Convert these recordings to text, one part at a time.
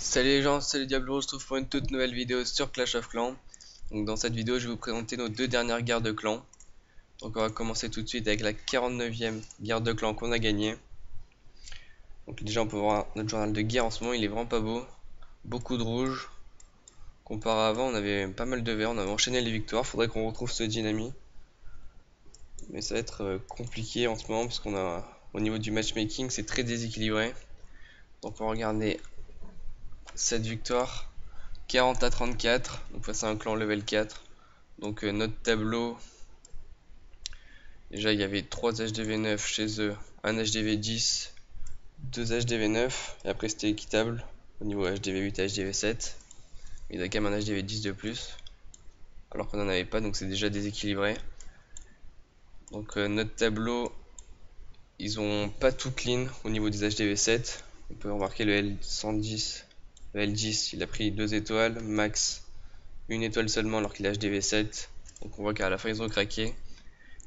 Salut les gens, c'est le Diablo, on se retrouve pour une toute nouvelle vidéo sur Clash of Clans. Donc dans cette vidéo je vais vous présenter nos deux dernières guerres de clans. Donc on va commencer tout de suite avec la 49e guerre de clans qu'on a gagnée. Donc déjà on peut voir notre journal de guerre en ce moment, il est vraiment pas beau. Beaucoup de rouge. Comparé à avant on avait pas mal de vert, on avait enchaîné les victoires, faudrait qu'on retrouve ce dynamique. Mais ça va être compliqué en ce moment parce qu'on a au niveau du matchmaking c'est très déséquilibré. Donc on va regarder cette victoire. 40 à 34, donc face à un clan level 4. Donc notre tableau, déjà il y avait 3 HDV9 chez eux, un HDV10, 2 HDV9, et après c'était équitable au niveau HDV8 et HDV7. Il y a quand même un HDV10 de plus, alors qu'on n'en avait pas, donc c'est déjà déséquilibré. Donc notre tableau, ils ont pas tout clean au niveau des HDV7. On peut remarquer le L110, le L10 il a pris 2 étoiles, Max 1 étoile seulement alors qu'il a HDV7. Donc on voit qu'à la fin ils ont craqué.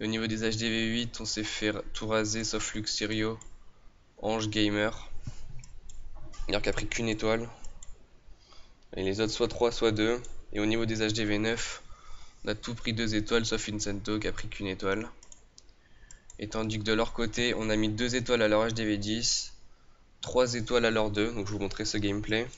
Et au niveau des HDV8 on s'est fait tout raser sauf Luxerio, Ange Gamer. Il a pris qu'une étoile. Et les autres soit 3 soit 2. Et au niveau des HDV9 on a tout pris 2 étoiles sauf Incento qui a pris qu'une étoile. Et tandis que de leur côté on a mis 2 étoiles à leur HDV10, 3 étoiles à leur 2. Donc je vous montrerai ce gameplay.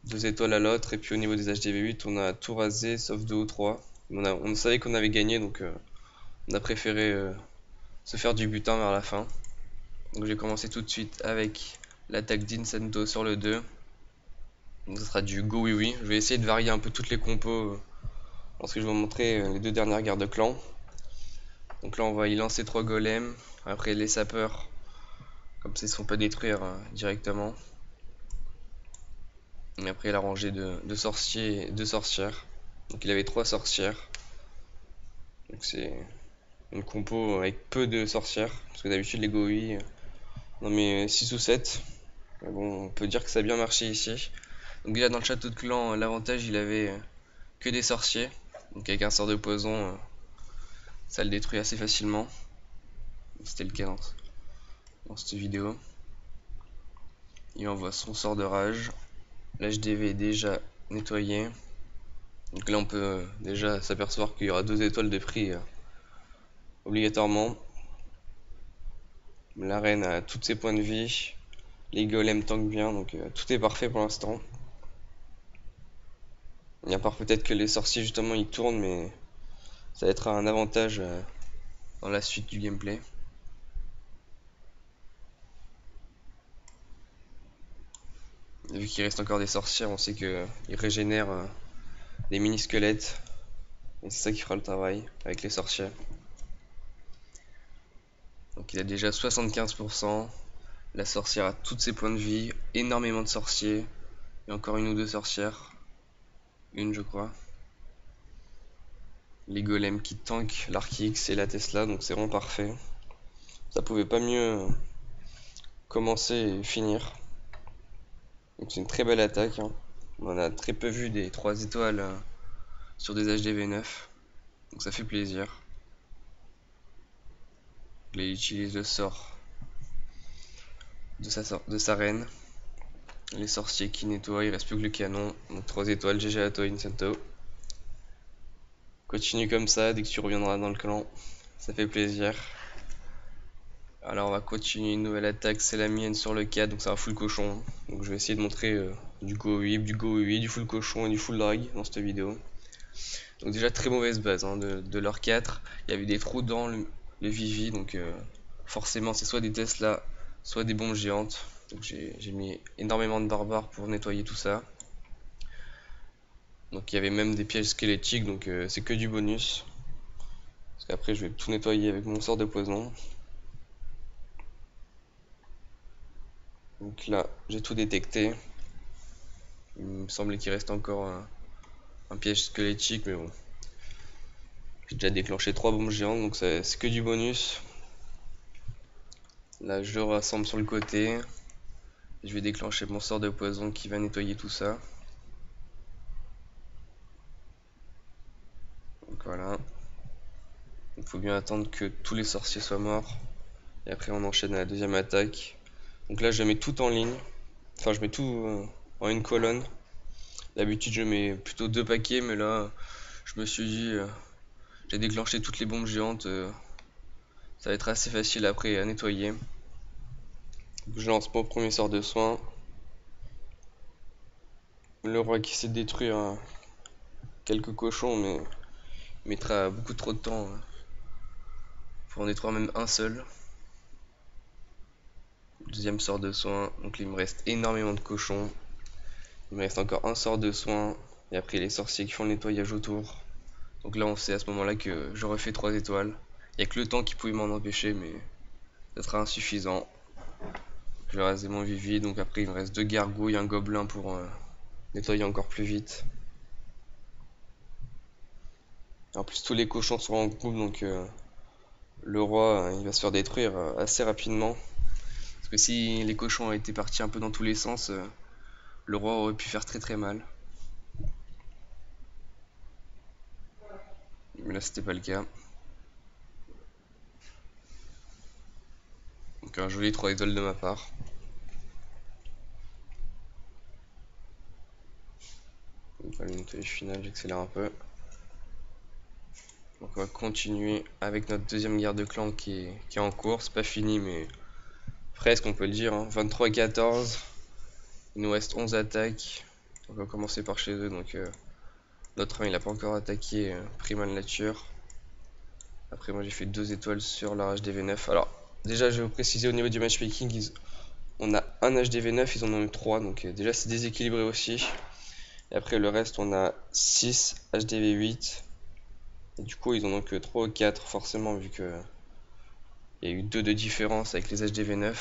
2 étoiles à l'autre, et puis au niveau des HDV8 on a tout rasé sauf 2 ou 3. On savait qu'on avait gagné, donc on a préféré se faire du butin vers la fin. Donc j'ai commencé tout de suite avec l'attaque d'Incento sur le 2. Donc ça sera du go oui oui. Je vais essayer de varier un peu toutes les compos lorsque je vais vous montrer les deux dernières guerres de clans. Donc là on va y lancer 3 golems, après les sapeurs, comme ça ils ne se font pas détruire directement. Et après la rangée de sorciers et de sorcières. Donc il avait 3 sorcières. Donc c'est une compo avec peu de sorcières. Parce que d'habitude les Goui on en met 6 ou 7. Mais bon, on peut dire que ça a bien marché ici. Donc déjà dans le château de clan, l'avantage il avait que des sorciers. Donc avec un sort de poison, ça le détruit assez facilement. C'était le cas dans cette vidéo. Il envoie son sort de rage. L'HDV est déjà nettoyé. Donc là on peut déjà s'apercevoir qu'il y aura 2 étoiles de prix obligatoirement. L'arène a tous ses points de vie. Les golems tankent bien, donc tout est parfait pour l'instant. Et à part peut-être que les sorciers justement ils tournent, mais ça va être un avantage dans la suite du gameplay. Et vu qu'il reste encore des sorcières, on sait qu'ils régénèrent des mini-squelettes. Et c'est ça qui fera le travail avec les sorcières. Donc il a déjà 75%. La sorcière a tous ses points de vie, énormément de sorciers. Et encore une ou deux sorcières. Une je crois. Les golems qui tankent l'Archix et la Tesla, donc c'est vraiment parfait. Ça pouvait pas mieux commencer et finir. Donc c'est une très belle attaque. On en a très peu vu des 3 étoiles sur des HDV9. Donc ça fait plaisir. Là il utilise le sort de sa reine. Les sorciers qui nettoient, il reste plus que le canon. Donc 3 étoiles, GG à toi Incento. Continue comme ça, dès que tu reviendras dans le clan, ça fait plaisir. Alors on va continuer une nouvelle attaque, c'est la mienne sur le 4, donc c'est un full cochon. Donc je vais essayer de montrer du go whip, du go 8, du full cochon et du full drag dans cette vidéo. Donc déjà très mauvaise base de leur 4, il y avait des trous dans le Vivi, donc forcément c'est soit des Tesla, soit des bombes géantes. Donc j'ai mis énormément de barbares pour nettoyer tout ça. Donc il y avait même des pièges squelettiques, donc c'est que du bonus. Parce qu'après je vais tout nettoyer avec mon sort de poison. Donc là j'ai tout détecté. Il me semblait qu'il reste encore un piège squelettique, mais bon. J'ai déjà déclenché 3 bombes géantes, donc c'est que du bonus. Là je le rassemble sur le côté. Je vais déclencher mon sort de poison qui va nettoyer tout ça. Donc voilà. Il faut bien attendre que tous les sorciers soient morts. Et après on enchaîne à la deuxième attaque. Donc là je mets tout en ligne. Enfin je mets tout en une colonne. D'habitude je mets plutôt 2 paquets, mais là je me suis dit j'ai déclenché toutes les bombes géantes. Ça va être assez facile après à nettoyer. Donc, je lance mon premier sort de soin. Le roi qui essaie de détruire quelques cochons, mais mettra beaucoup trop de temps pour en détruire même un seul. Deuxième sort de soin. Donc là, il me reste énormément de cochons. Il me reste encore un sort de soin. Et après les sorciers qui font le nettoyage autour. Donc là on sait à ce moment là que j'aurais fait 3 étoiles. Il n'y a que le temps qui pouvait m'en empêcher, mais ça sera insuffisant. Je vais raser mon vivi. Donc après il me reste 2 gargouilles, un gobelin pour nettoyer encore plus vite. En plus tous les cochons sont en groupe, donc le roi il va se faire détruire assez rapidement. Parce que si les cochons étaient partis un peu dans tous les sens, le roi aurait pu faire très très mal. Mais là c'était pas le cas. Donc un joli 3 étoiles de ma part. Donc voilà, le nettoyage final, j'accélère un peu. Donc on va continuer avec notre deuxième guerre de clan qui est en cours. C'est pas fini, mais presque on peut le dire, hein. 23-14. Il nous reste 11 attaques. On va commencer par chez eux. Donc notre 1 il a pas encore attaqué Primal Nature. Après moi j'ai fait 2 étoiles sur la HDV9. Alors déjà je vais vous préciser au niveau du matchmaking, on a un HDV9, ils en ont eu 3. Donc déjà c'est déséquilibré aussi. Et après le reste on a 6 HDV8. Et du coup ils en ont que 3 ou 4 forcément, vu que il y a eu 2 de différence avec les HDV9.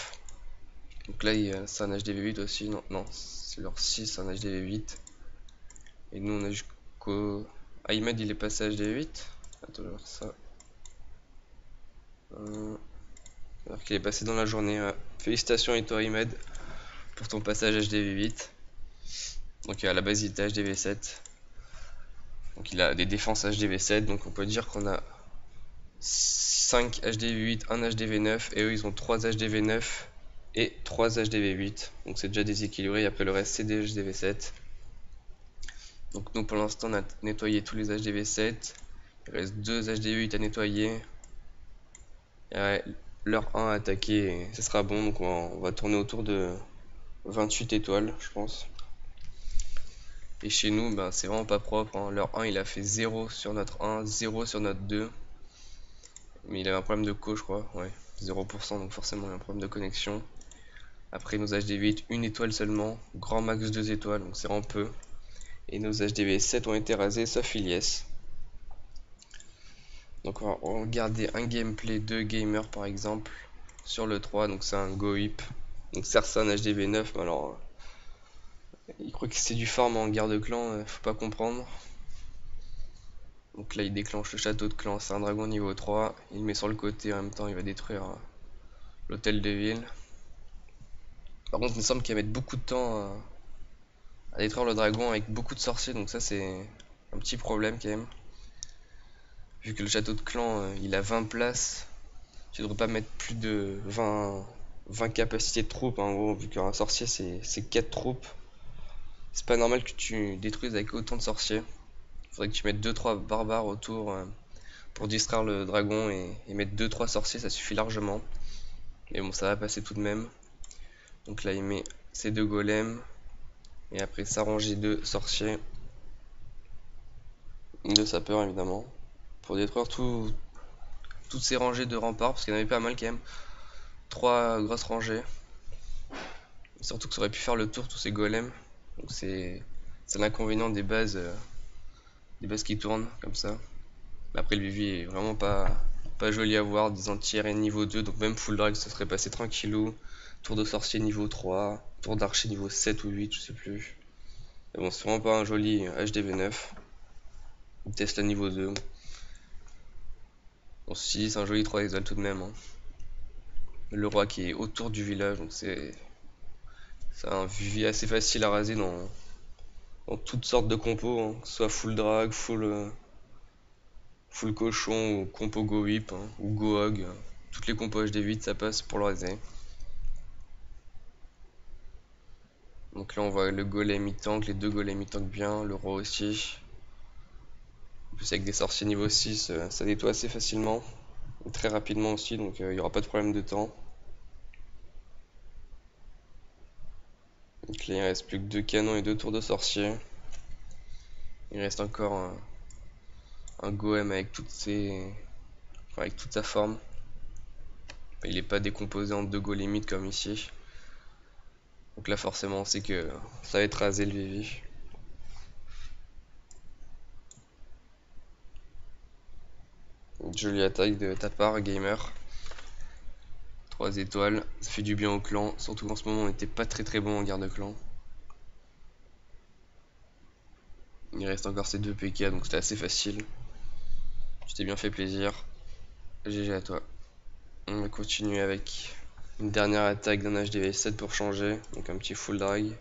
Donc là c'est un HDV8 aussi. Non, c'est leur 6, un HDV8. Et nous on a jusqu'au... Ahmed il est passé à HDV8. Attends, je vais voir ça. Alors qu'il est passé dans la journée. Félicitations à toi Ahmed pour ton passage HDV8. Donc à la base il était HDV7. Donc il a des défenses HDV7. Donc on peut dire qu'on a 5 HDV8, 1 HDV9. Et eux ils ont 3 HDV9 et 3 HDV8. Donc c'est déjà déséquilibré. Et après le reste c'est des HDV7. Donc nous pour l'instant on a nettoyé tous les HDV7. Il reste 2 HDV8 à nettoyer. Et leur 1 à attaquer et ce sera bon. Donc on va tourner autour de 28 étoiles je pense. Et chez nous ben, c'est vraiment pas propre, hein. Leur 1 il a fait 0 sur notre 1, 0 sur notre 2. Mais il avait un problème de co je crois, ouais, 0%, donc forcément il y a un problème de connexion. Après nos HDV8 une étoile seulement, grand max 2 étoiles, donc c'est vraiment peu. Et nos HDV7 ont été rasés sauf Ilyes. Donc on va regarder un gameplay de gamer par exemple sur le 3, donc c'est un Gohip. Donc certes c'est un HDV9, mais alors il croit que c'est du farm en guerre de clan, faut pas comprendre. Donc là il déclenche le château de clan, c'est un dragon niveau 3, il le met sur le côté, en même temps il va détruire l'hôtel de ville. Par contre il me semble qu'il va mettre beaucoup de temps à détruire le dragon avec beaucoup de sorciers, donc ça c'est un petit problème quand même. Vu que le château de clan il a 20 places, tu devrais pas mettre plus de 20 capacités de troupes, hein, en gros, vu qu'un sorcier c'est 4 troupes. C'est pas normal que tu détruises avec autant de sorciers. Faudrait que tu mettes 2-3 barbares autour pour distraire le dragon et mettre 2-3 sorciers, ça suffit largement. Mais bon, ça va passer tout de même. Donc là, il met ses 2 golems. Et après, sa rangée de sorciers. De sapeurs, évidemment. Pour détruire toutes ces rangées de remparts, parce qu'il y en avait pas mal quand même. 3 grosses rangées. Et surtout que ça aurait pu faire le tour, tous ces golems. Donc c'est l'inconvénient des bases qui tournent comme ça. Mais après, le vivier est vraiment pas joli à voir, des anti et niveau 2, donc même full drag ça serait passé tranquillou. Tour de sorcier niveau 3, tour d'archer niveau 7 ou 8, je sais plus. Mais bon, c'est vraiment pas un joli HDV9. Tesla niveau 2. Bon, si, c'est un joli 3 étoiles tout de même, hein. Le roi qui est autour du village, donc c'est C'est un vivier assez facile à raser dans toutes sortes de compos, hein, que ce soit full drag, full cochon ou compo go whip, hein, ou go hog. Toutes les compos HD8 ça passe pour le raser. Donc là on voit le golem il tank, les deux golems il tank bien, le roi aussi. En plus avec des sorciers niveau 6, ça nettoie assez facilement. Et très rapidement aussi, donc il n'y aura pas de problème de temps. Donc là il reste plus que 2 canons et 2 tours de sorcier. Il reste encore un golem avec avec toute sa forme. Il n'est pas décomposé en 2 golemites comme ici. Donc là forcément on sait que ça va être rasé le VV. Une jolie attaque de ta part gamer. 3 étoiles, ça fait du bien au clan, surtout qu'en ce moment on n'était pas très bon en guerre de clan. Il reste encore ces 2 PK donc c'était assez facile. Tu t'es bien fait plaisir. GG à toi. On va continuer avec une dernière attaque d'un HDV7 pour changer, donc un petit full drag.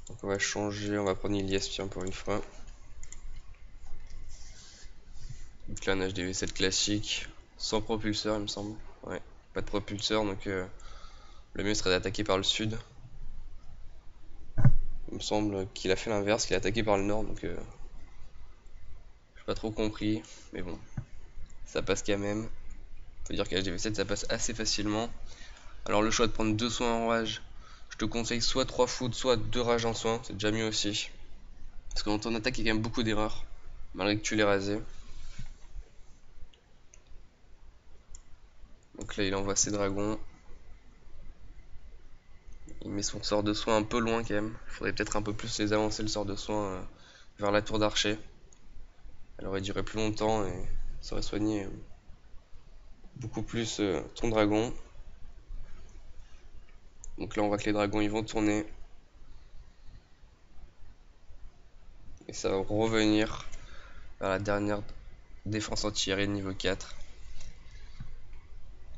Donc on va changer, on va prendre Ilias tiens pour une fois. Donc là un HDV7 classique, sans propulseur il me semble. Ouais, pas de propulseur donc le mieux serait d'attaquer par le sud. Il me semble qu'il a fait l'inverse, qu'il a attaqué par le nord donc j'ai pas trop compris, mais bon, ça passe quand même. Faut dire qu'à HDV7 ça passe assez facilement. Alors le choix de prendre 2 soins en rage, je te conseille soit 3 foudres, soit 2 rages en soins, c'est déjà mieux aussi. Parce que dans ton attaque il y a quand même beaucoup d'erreurs, malgré que tu l'aies rasé. Donc là il envoie ses dragons. Il met son sort de soin un peu loin quand même. Il faudrait peut-être un peu plus les avancer le sort de soin vers la tour d'archer. Elle aurait duré plus longtemps et ça aurait soigné beaucoup plus ton dragon. Donc là on voit que les dragons ils vont tourner. Et ça va revenir vers la dernière défense anti-aérienne niveau 4.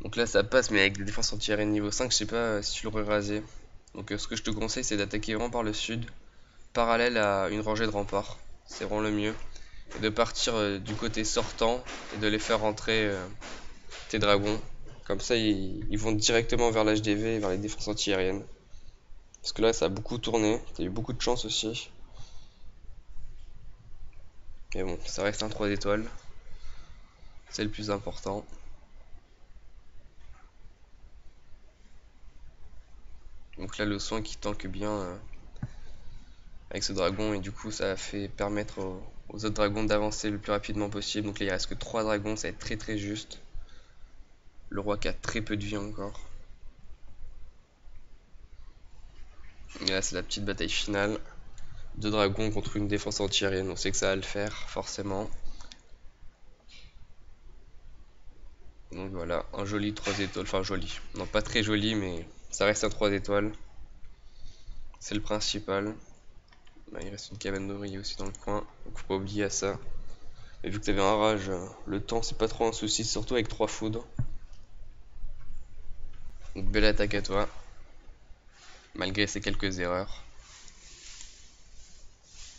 Donc là ça passe mais avec des défenses anti-aériennes niveau 5 je sais pas si tu l'aurais rasé. Donc ce que je te conseille c'est d'attaquer vraiment par le sud, parallèle à une rangée de remparts. C'est vraiment le mieux. Et de partir du côté sortant et de les faire rentrer tes dragons. Comme ça ils vont directement vers l'HDV et vers les défenses anti-aériennes. Parce que là ça a beaucoup tourné, t'as eu beaucoup de chance aussi. Mais bon, ça reste un 3 étoiles. C'est le plus important. Donc là le soin qui tank bien avec ce dragon et du coup ça fait permettre aux autres dragons d'avancer le plus rapidement possible. Donc là il reste que 3 dragons, ça va être très juste. Le roi qui a très peu de vie encore. Et là c'est la petite bataille finale. 2 dragons contre une défense anti-aérienne, on sait que ça va le faire forcément. Donc voilà, un joli 3 étoiles, enfin joli, non pas très joli mais ça reste un 3 étoiles. C'est le principal. Bah, il reste une cabane d'ouvriers aussi dans le coin, donc faut pas oublier à ça. Et vu que t'avais un rage, le temps c'est pas trop un souci, surtout avec 3 foudres. Donc belle attaque à toi, malgré ces quelques erreurs.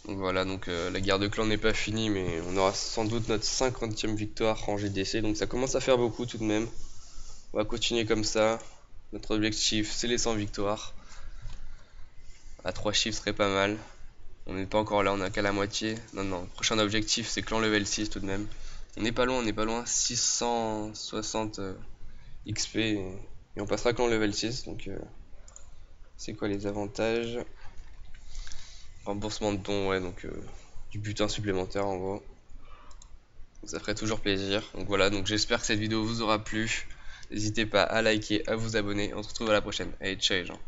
Donc voilà, donc la guerre de clan n'est pas finie, mais on aura sans doute notre 50e victoire en GDC, donc ça commence à faire beaucoup tout de même. On va continuer comme ça. Notre objectif c'est les 100 victoires. À 3 chiffres serait pas mal. On n'est pas encore là, on a qu'à la moitié. Non, le prochain objectif c'est clan level 6 tout de même. On n'est pas loin, 660 XP et on passera clan level 6. Donc c'est quoi les avantages? Remboursement de dons, ouais, donc du butin supplémentaire en gros. Donc, ça ferait toujours plaisir. Donc voilà, donc j'espère que cette vidéo vous aura plu. N'hésitez pas à liker, à vous abonner. On se retrouve à la prochaine. Allez, ciao les gens.